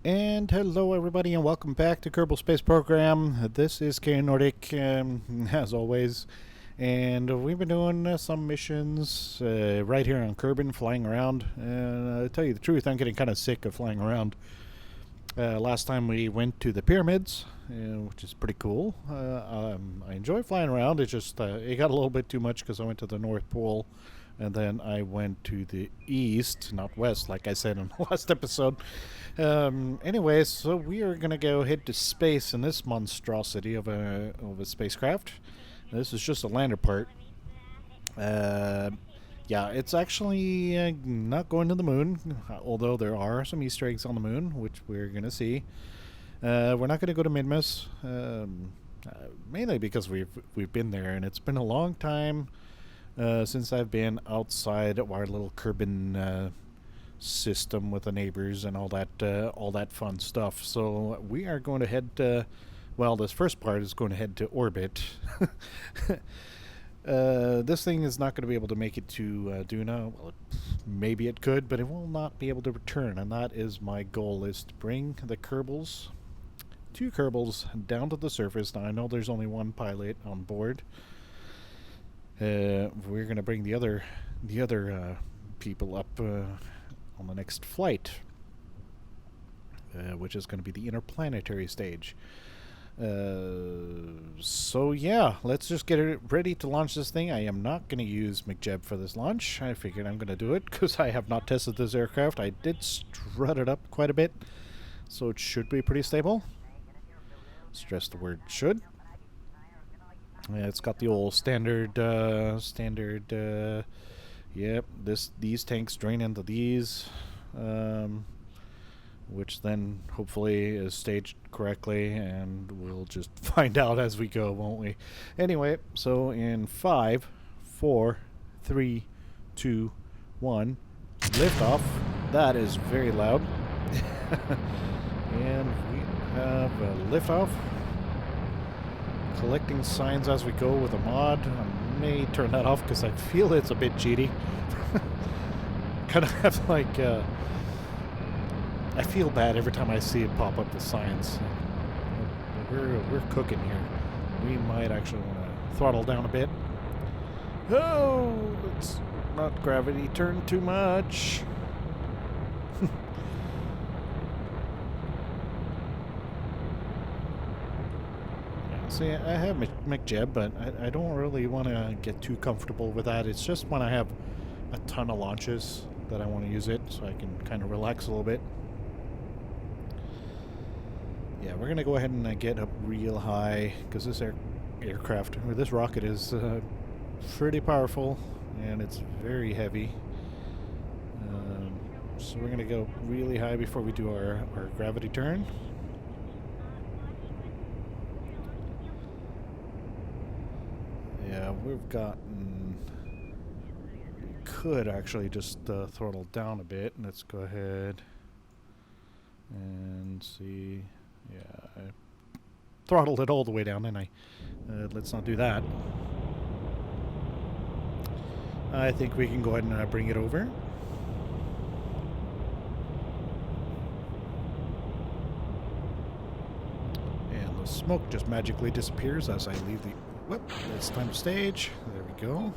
And hello, everybody, and welcome back to Kerbal Space Program. This is K Nordic, as always, and we've been doing some missions right here on Kerbin, flying around. And to tell you the truth, I'm getting kind of sick of flying around. Last time we went to the pyramids, which is pretty cool. I enjoy flying around. It's just it got a little bit too much because I went to the North Pole, and then I went to the east, not west, like I said in the last episode. Anyways, so we are gonna go head to space in this monstrosity of a spacecraft. This is just a lander part. Uh, yeah, it's actually not going to the moon, although there are some Easter eggs on the moon, which we're gonna see. We're not gonna go to Midmas, mainly because we've been there, and it's been a long time since I've been outside our little Kerbin system with the neighbors and all that fun stuff. So we are going to head. Well, this first part is going to head to orbit. This thing is not going to be able to make it to Duna. Well, maybe it could, but it will not be able to return, and that is my goal: is to bring the Kerbals, two Kerbals, down to the surface. Now I know there's only one pilot on board. We're going to bring the other people up on the next flight, which is going to be the interplanetary stage. So yeah, let's just get it ready to launch this thing. I am not going to use McJeb for this launch. I figured I'm going to do it because I have not tested this aircraft. I did strut it up quite a bit, so it should be pretty stable. Stress the word should. Yeah, it's got the old standard. Yep, these tanks drain into these, which then hopefully is staged correctly, and we'll just find out as we go, won't we? Anyway, so in 5, 4, 3, 2, 1, liftoff. That is very loud. And we have a liftoff. Collecting signs as we go with a mod. I may turn that off because I feel it's a bit cheaty. Kind of have like I feel bad every time I see it pop up the signs. We're cooking here. We might actually want to throttle down a bit. Oh, let's not gravity turn too much. See, I have McJeb, but I don't really want to get too comfortable with that. It's just when I have a ton of launches that I want to use it, so I can kind of relax a little bit. Yeah, we're going to go ahead and get up real high, because this aircraft, or this rocket is pretty powerful, and it's very heavy. So we're going to go really high before we do our gravity turn. Yeah, we've gotten... We could actually just throttle down a bit. Let's go ahead and see. Yeah, I throttled it all the way down, didn't I? Let's not do that. I think we can go ahead and bring it over. And the smoke just magically disappears as I leave the... Whoop, it's time to stage. There we go.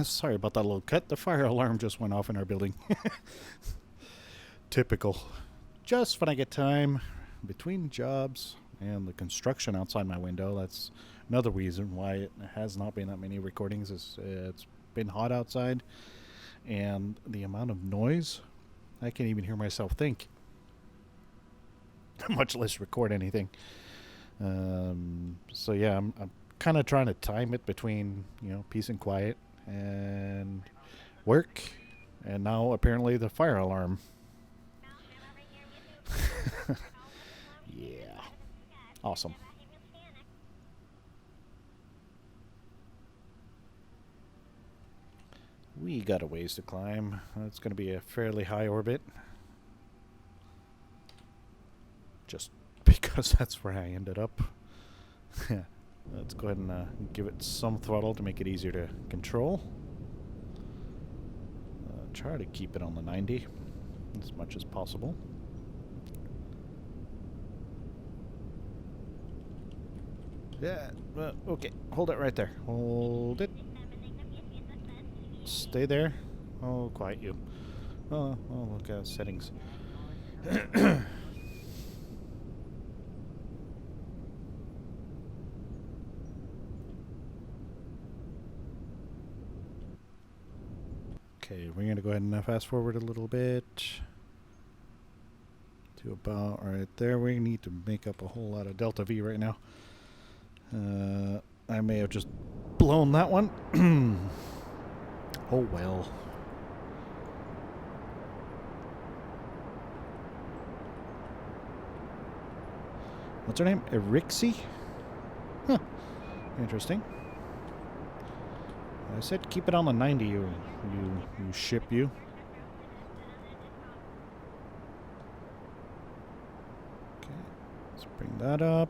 Sorry about that little cut. The fire alarm just went off in our building. Typical. Just when I get time between jobs and the construction outside my window. That's another reason why it has not been that many recordings. It's been hot outside. And the amount of noise, I can't even hear myself think, much less record anything. So yeah, I'm kind of trying to time it between, peace and quiet and work, and now apparently the fire alarm. Yeah, awesome. We got a ways to climb. It's going to be a fairly high orbit. Just because that's where I ended up. Let's go ahead and give it some throttle to make it easier to control. Try to keep it on the 90 as much as possible. Yeah, okay. Hold it right there. Hold it. Stay there. Oh, quiet you. Oh, look at settings. Okay, we're going to go ahead and fast forward a little bit to about right there. We need to make up a whole lot of delta V right now. I may have just blown that one. Oh well. What's her name? Erixie? Huh. Interesting. I said keep it on the 90, you ship you. Okay, let's bring that up.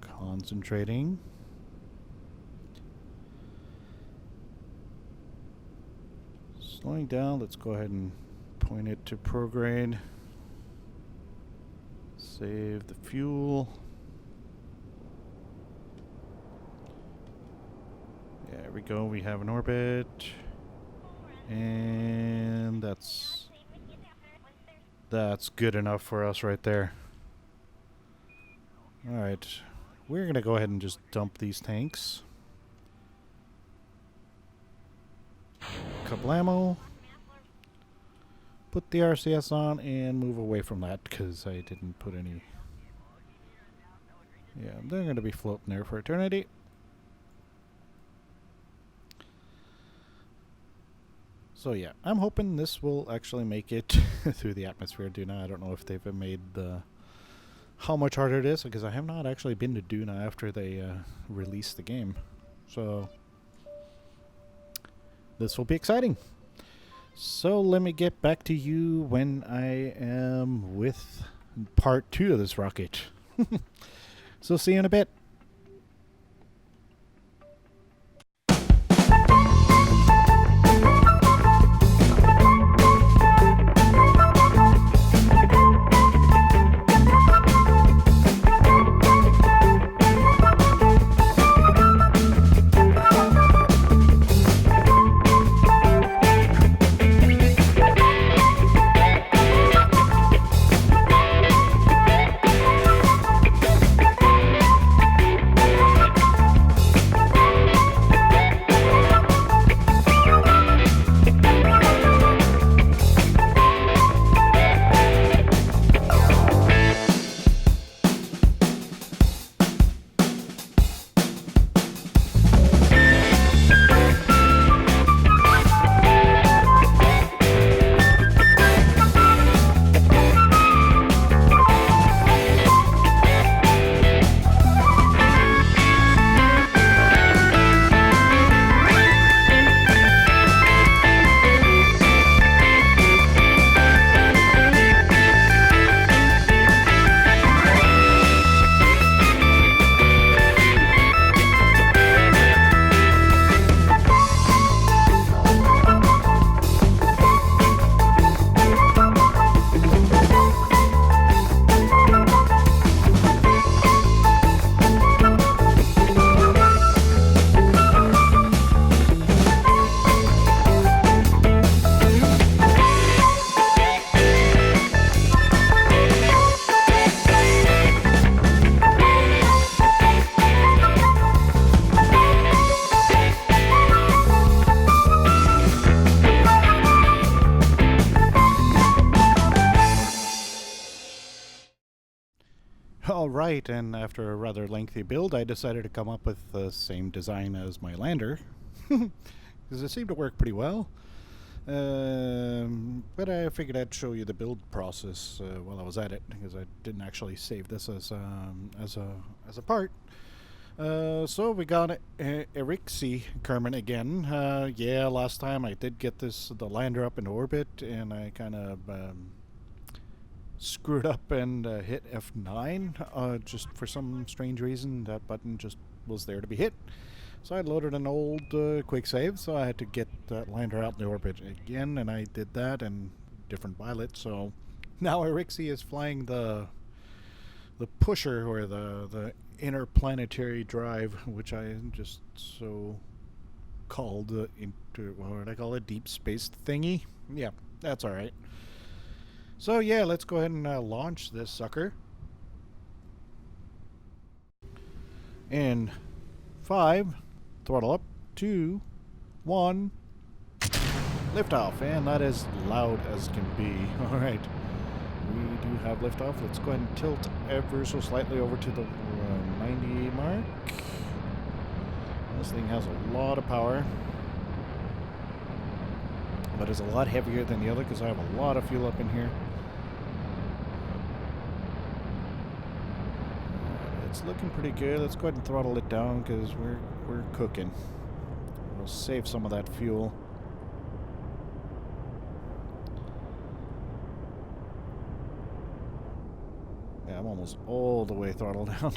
Concentrating. Slowing down, let's go ahead and point it to prograde. Save the fuel. There we go, we have an orbit. And that's good enough for us right there. Alright, we're gonna go ahead and just dump these tanks. Kablamo. Put the RCS on and move away from that because I didn't put any. Yeah, they're going to be floating there for eternity. So yeah, I'm hoping this will actually make it through the atmosphere of Duna. I don't know if they've made how much harder it is because I have not actually been to Duna after they released the game. So this will be exciting. So let me get back to you when I am with part 2 of this rocket. So see you in a bit. Alright, and after a rather lengthy build, I decided to come up with the same design as my lander. Because it seemed to work pretty well. But I figured I'd show you the build process while I was at it, because I didn't actually save this as a part. So we got Erixie Kermit again. Yeah, last time I did get the lander up in orbit, and I kind of screwed up and hit F9. Just for some strange reason, that button just was there to be hit. So I loaded an old quick save, so I had to get that lander out in the orbit again, and I did that and different pilot. So now Erixie is flying the pusher, or the interplanetary drive, which I just so called into, what would I call it, deep space thingy. Yeah, that's all right. So yeah, let's go ahead and launch this sucker. And 5, throttle up, 2, 1, liftoff, and that is loud as can be. All right. We do have liftoff. Let's go ahead and tilt ever so slightly over to the 90 mark. This thing has a lot of power, but it's a lot heavier than the other because I have a lot of fuel up in here. It's looking pretty good. Let's go ahead and throttle it down because we're cooking. We'll save some of that fuel. I'm almost all the way throttled down.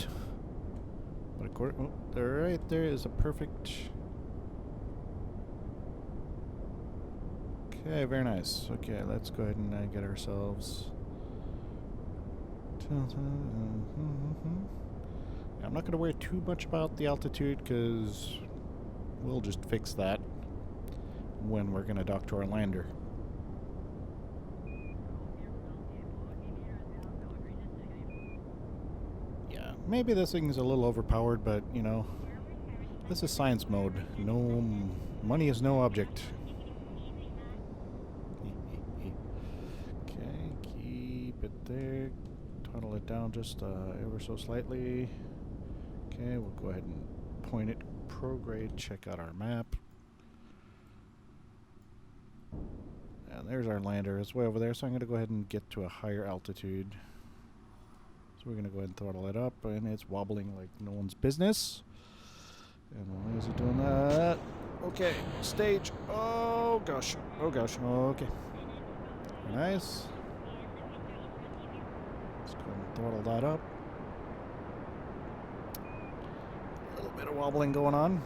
But of course, right there is a perfect. Okay, very nice. Okay, let's go ahead and get ourselves. I'm not going to worry too much about the altitude because we'll just fix that when we're going to dock to our lander. Maybe this thing is a little overpowered, but, you know, this is science mode. No, money is no object. Okay, keep it there. Throttle it down just ever so slightly. Okay, we'll go ahead and point it prograde, check out our map. And there's our lander. It's way over there, so I'm going to go ahead and get to a higher altitude. So we're going to go ahead and throttle it up, and it's wobbling like no one's business. And why is it doing that? Okay, stage. Oh gosh. Oh gosh. Okay. Nice. Let's go ahead and throttle that up. A little bit of wobbling going on.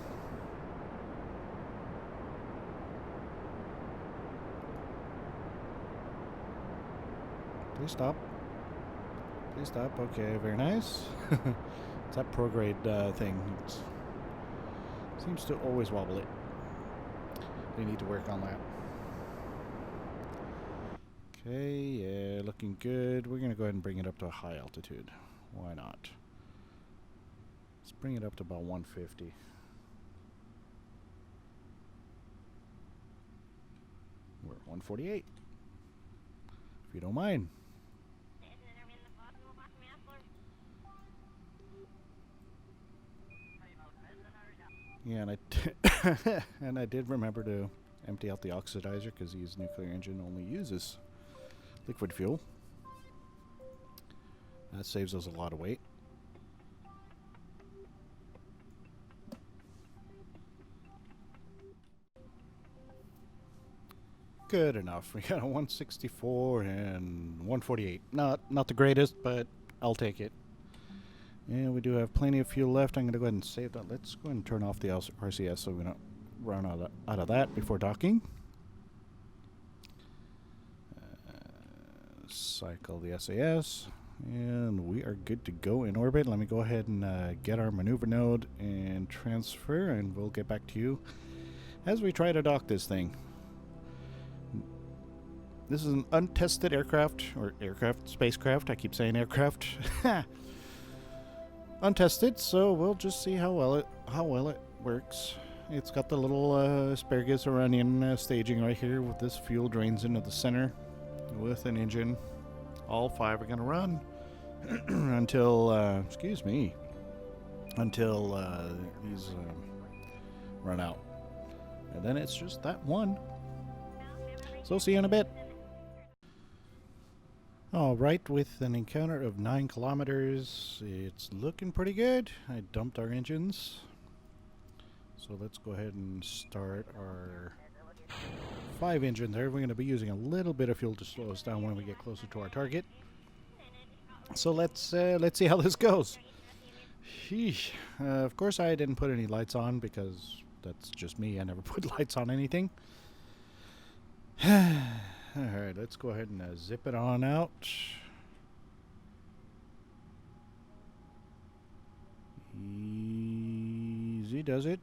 Please stop. Please stop. Okay, very nice. It's that prograde thing. It seems to always wobble it. They need to work on that. Okay, yeah, looking good. We're going to go ahead and bring it up to a high altitude. Why not? Let's bring it up to about 150. We're at 148. If you don't mind. Yeah, and I did remember to empty out the oxidizer because his nuclear engine only uses liquid fuel. That saves us a lot of weight. Good enough. We got a 164 and 148. Not the greatest, but I'll take it. And we do have plenty of fuel left. I'm going to go ahead and save that. Let's go ahead and turn off the RCS so we don't run out of that before docking. Cycle the SAS. And we are good to go in orbit. Let me go ahead and get our maneuver node and transfer, and we'll get back to you as we try to dock this thing. This is an untested aircraft, or spacecraft. I keep saying aircraft. Untested, so we'll just see how well it works. It's got the little asparagus or onion staging right here with this fuel drains into the center with an engine. All 5 are going to run until these run out, and then it's just that one. So see you in a bit. Alright, with an encounter of 9 kilometers, it's looking pretty good. I dumped our engines. So let's go ahead and start our 5 engines there. We're going to be using a little bit of fuel to slow us down when we get closer to our target. So let's see how this goes. Sheesh. Of course I didn't put any lights on because that's just me. I never put lights on anything. Alright, let's go ahead and zip it on out. Easy does it.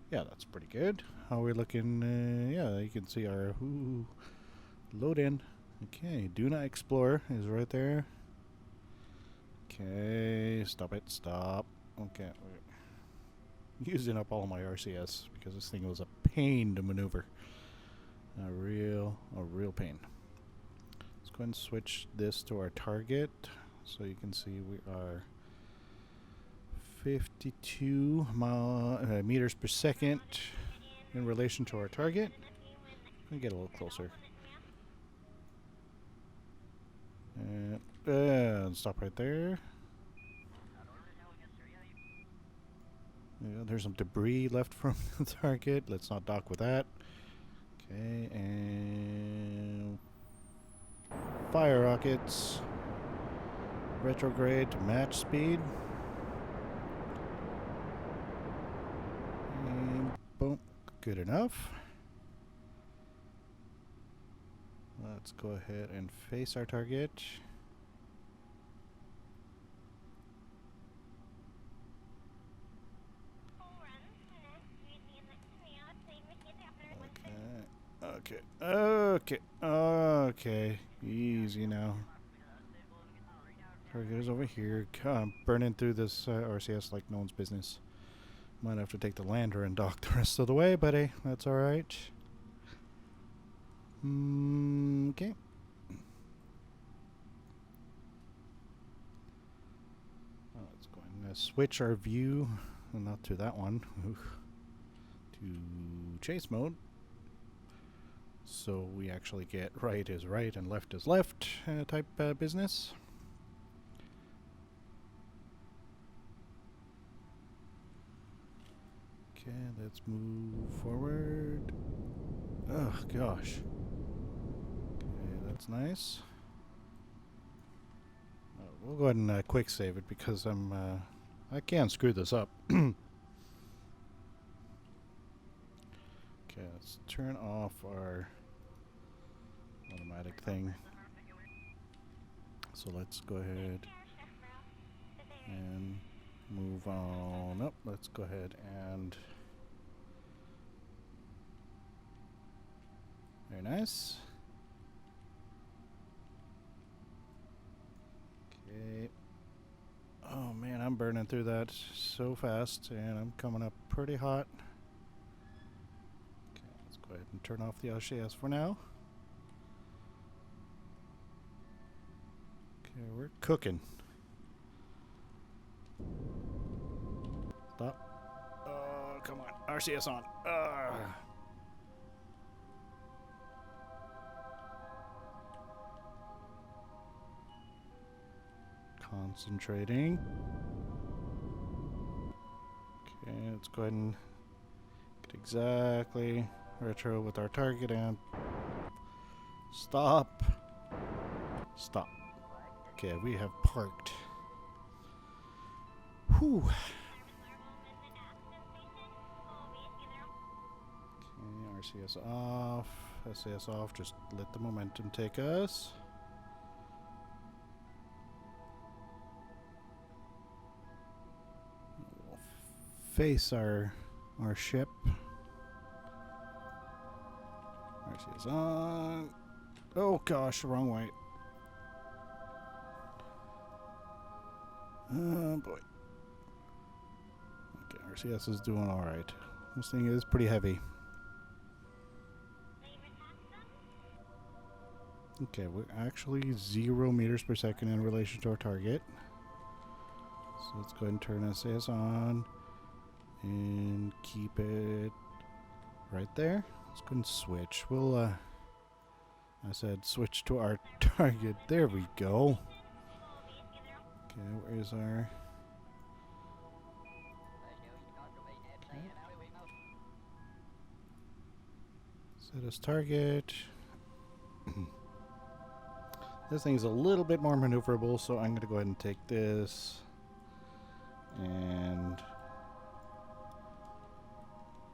Yeah, that's pretty good. How are we looking? Yeah, you can see our load in. Okay, Duna Explorer is right there. Okay, stop it, stop. Okay, we're using up all my RCS because this thing was a pain to maneuver. A real pain. Let's go ahead and switch this to our target so you can see we are 52 meters per second in relation to our target. Let me get a little closer. And stop right there. Yeah, there's some debris left from the target. Let's not dock with that. Okay, and fire rockets. Retrograde to match speed. And boom, good enough. Let's go ahead and face our target. Okay. Easy now. Target is over here. I'm burning through this RCS like no one's business. Might have to take the lander and dock the rest of the way, but hey, that's alright. Okay. Let's go and switch our view, not to that one, to chase mode. So we actually get right is right and left is left type business. Okay, let's move forward. Oh gosh. Okay, that's nice. We'll go ahead and quick save it because I can't screw this up. Okay, let's turn off our automatic thing. So let's go ahead and move on up. Let's go ahead and very nice. Okay. Oh man, I'm burning through that so fast and I'm coming up pretty hot. Okay, let's go ahead and turn off the RCS for now. Okay, we're cooking. Stop. Oh, come on. RCS on. Concentrating. Okay, let's go ahead and get exactly retro with our target and stop. Stop. Okay, we have parked. Whew. Okay, RCS off, SAS off, just let the momentum take us. We'll face our ship. RCS on. Oh gosh, wrong way. Oh boy. Okay, RCS is doing alright. This thing is pretty heavy. Okay, we're actually 0 meters per second in relation to our target. So let's go ahead and turn SAS on and keep it right there. Let's go and switch. We'll, I said switch to our target. There we go. Okay, where's our... Set as target. This thing's a little bit more maneuverable, so I'm going to go ahead and take this. And...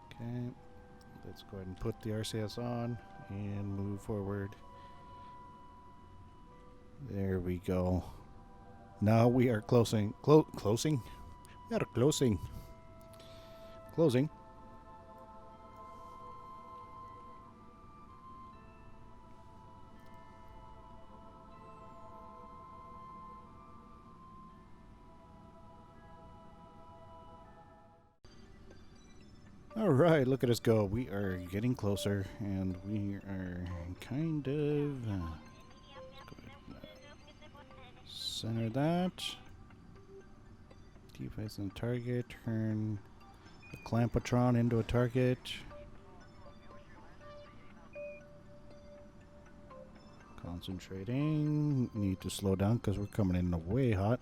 Okay. Let's go ahead and put the RCS on and move forward. There we go. Now we are closing. Closing? We are closing. Closing. Alright, look at us go. We are getting closer, and we are kind of... center that. Device on target. Turn the Clampotron into a target. Concentrating. Need to slow down because we're coming in way hot.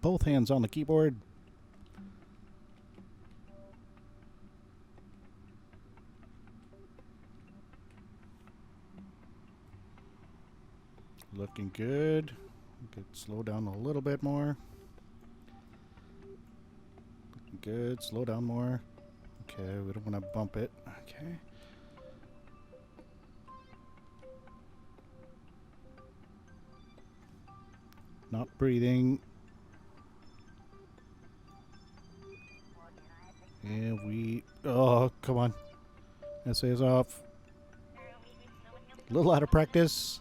Both hands on the keyboard. Looking good. Could slow down a little bit more. Looking good. Slow down more. Okay, we don't want to bump it. Okay. Not breathing. And we... Oh, come on. SA is off. A little out of practice.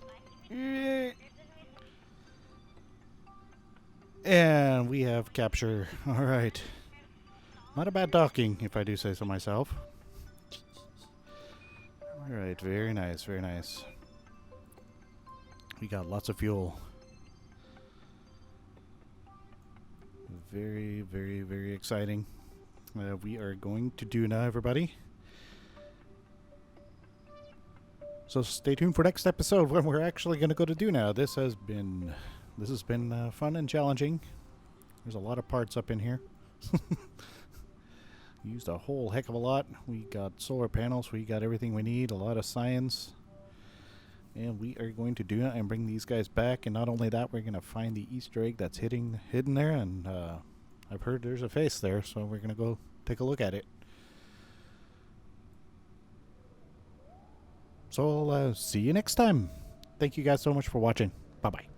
And we have capture. Alright. Not a bad docking, if I do say so myself. Alright, very nice, very nice. We got lots of fuel. Very, very, very exciting. We are going to Duna, everybody. So stay tuned for next episode when we're actually going to go to Duna. This has been fun and challenging. There's a lot of parts up in here. Used a whole heck of a lot. We got solar panels. We got everything we need. A lot of science. And we are going to Duna and bring these guys back. And not only that, we're going to find the Easter egg that's hidden there. And I've heard there's a face there, so we're going to go take a look at it. So I'll see you next time. Thank you guys so much for watching. Bye-bye.